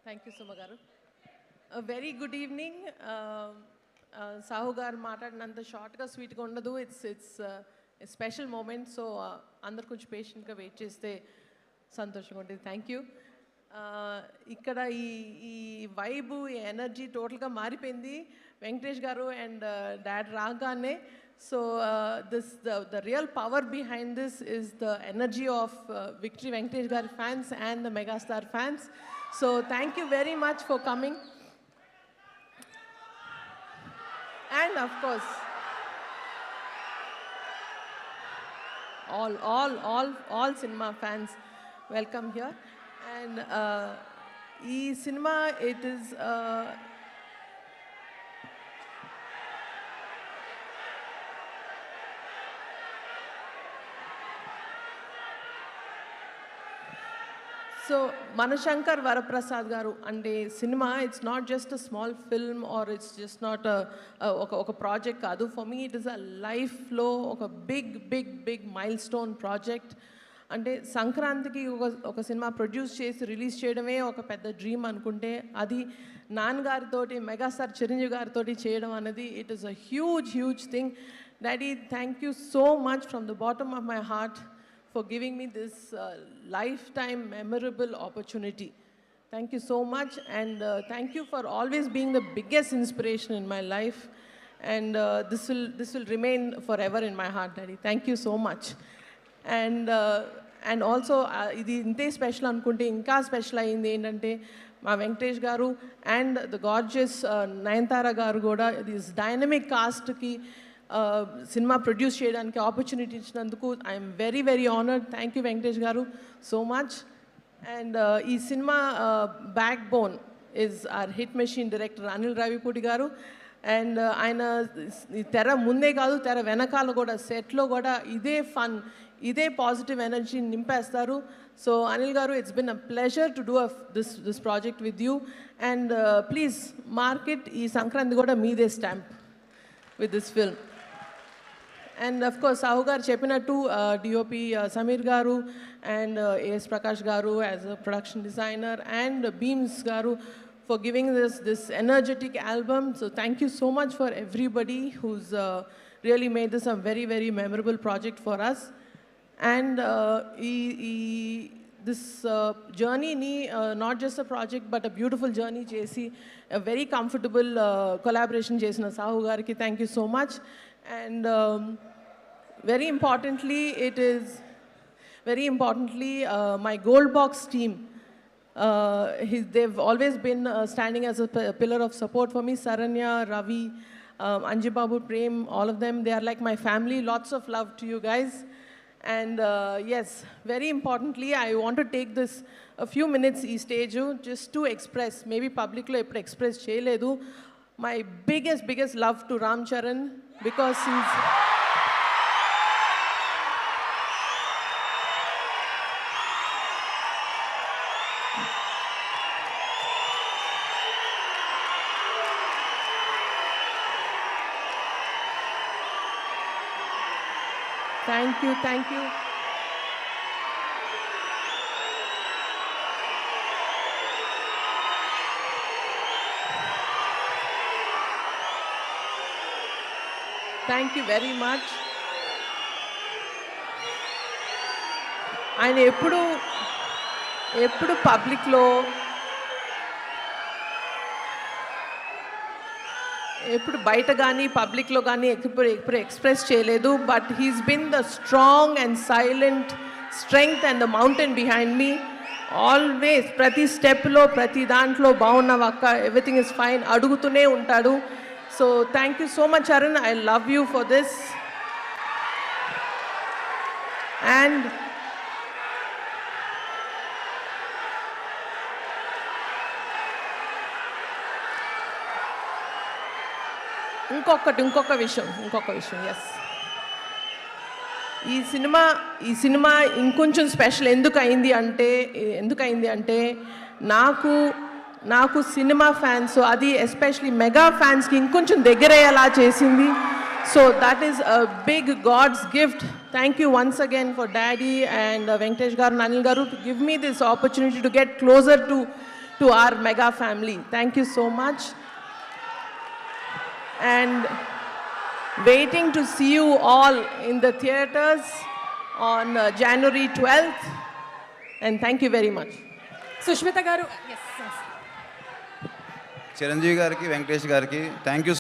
Thank you, Suma garu. A very good evening. Sahu garu maatladinanta short ga sweet ga undadu. It's a special moment. So andaru konచెం patient ga wait cheste సంతోషంగా ఉంటుంది. Thank you. ఇక్కడ ఈ vibe ఈ energy టోటల్గా మారిపోయింది Venkatesh garu and dad రాగానే. So the real power behind this is the energy of victory Venkatesh గారి fans and the megastar fans. So thank you very much for coming. And of course all cinema fans, welcome here. And ee cinema, it is so Manashankar Varaprasad garu ante cinema, it's not just a small film or it's just not a project kaadu. For me it is a life flow, oka big milestone project. అంటే సంక్రాంతికి ఒక cinema produce చేసి release చేయడమే ఒక పెద్ద dream అనుకుంటే, అది నాన్నగారితోటి megastar Chiranjeevi గారితో చేయడం అనేది it is a huge thing. Daddy, thank you so much from the bottom of my heart for giving me this life time memorable opportunity. Thank you so much and thank you for always being the biggest inspiration in my life and this will remain forever in my heart, Daddy. Thank you so much. And also ఇది ఇంతే special అనుకుంటే ఇంకా special అయింది ఏంటంటే, మా Venkatesh garu and the gorgeous Nayanthara గారు కూడా this dynamic కాస్ట్కి సినిమా ప్రొడ్యూస్ చేయడానికి ఆపర్చునిటీ ఇచ్చినందుకు I'm very honoured. Thank you Venkatesh గారు సో మచ్. అండ్ ఈ సినిమా backbone is our hit machine director Anil Ravipudi గారు. అండ్ ఆయన తెర ముందే కాదు, తెర వెనకాల కూడా సెట్లో కూడా ఇదే ఫన్, ఇదే పాజిటివ్ ఎనర్జీ నింపేస్తారు. సో అనిల్ గారు, it's been a pleasure to do this project with you. And please market ఈ సంక్రాంతి కూడా మీదే stamp with this film. And of course Sahu గారు చెప్పినట్టు డిఓపి సమీర్ గారు అండ్ ఏఎస్ ప్రకాష్ గారు as a production designer and Bheems గారు for giving this energetic album. So thank you so much for everybody who's really made this a very memorable project for us. And this journey ni not just a project but a beautiful journey chesi, a very comfortable collaboration chesina Sahu gariki thank you so much. And very importantly my Gold Box team, they've always been standing as a pillar of support for me. Saranya, Ravi, Anji Babu, Prem, all of them, they are like my family. Lots of love to you guys. And yes, very importantly, I want to take this a few minutes e stage just to express, maybe public lo eppudu express cheyaledu, my biggest love to Ram Charan, because he's Thank you. Thank you very much. ఆయన ఎప్పుడు పబ్లిక్లో ఎప్పుడు బయట కానీ పబ్లిక్లో కానీ ఎప్పుడు express చేయలేదు. But he's been the strong and silent strength and the mountain behind me. Always ప్రతి స్టెప్లో ప్రతి దాంట్లో బాగున్నావక్క, ఎవ్రీథింగ్ ఇస్ ఫైన్ అడుగుతూనే ఉంటాడు. So thank you so much Arun, I love you for this. And ఇంకొక విషయం ఎస్, ఈ సినిమా ఇంకొంచెం స్పెషల్ ఎందుకు అయింది అంటే నాకు సినిమా ఫ్యాన్స్, అది ఎస్పెషలీ మెగా ఫ్యాన్స్కి ఇంకొంచెం దగ్గరయ్యేలా చేసింది. So that is a big god's gift. Thank you once again for daddy and Venkatesh గారు, అనిల్ గారు, to give me this opportunity to get closer to to our mega family. Thank you so much. And waiting to see you all in the theaters on January 12th. And thank you very much. Sushmita గారు. చిరంజీవి గారికి వెంకటేష్ గారికి thank you.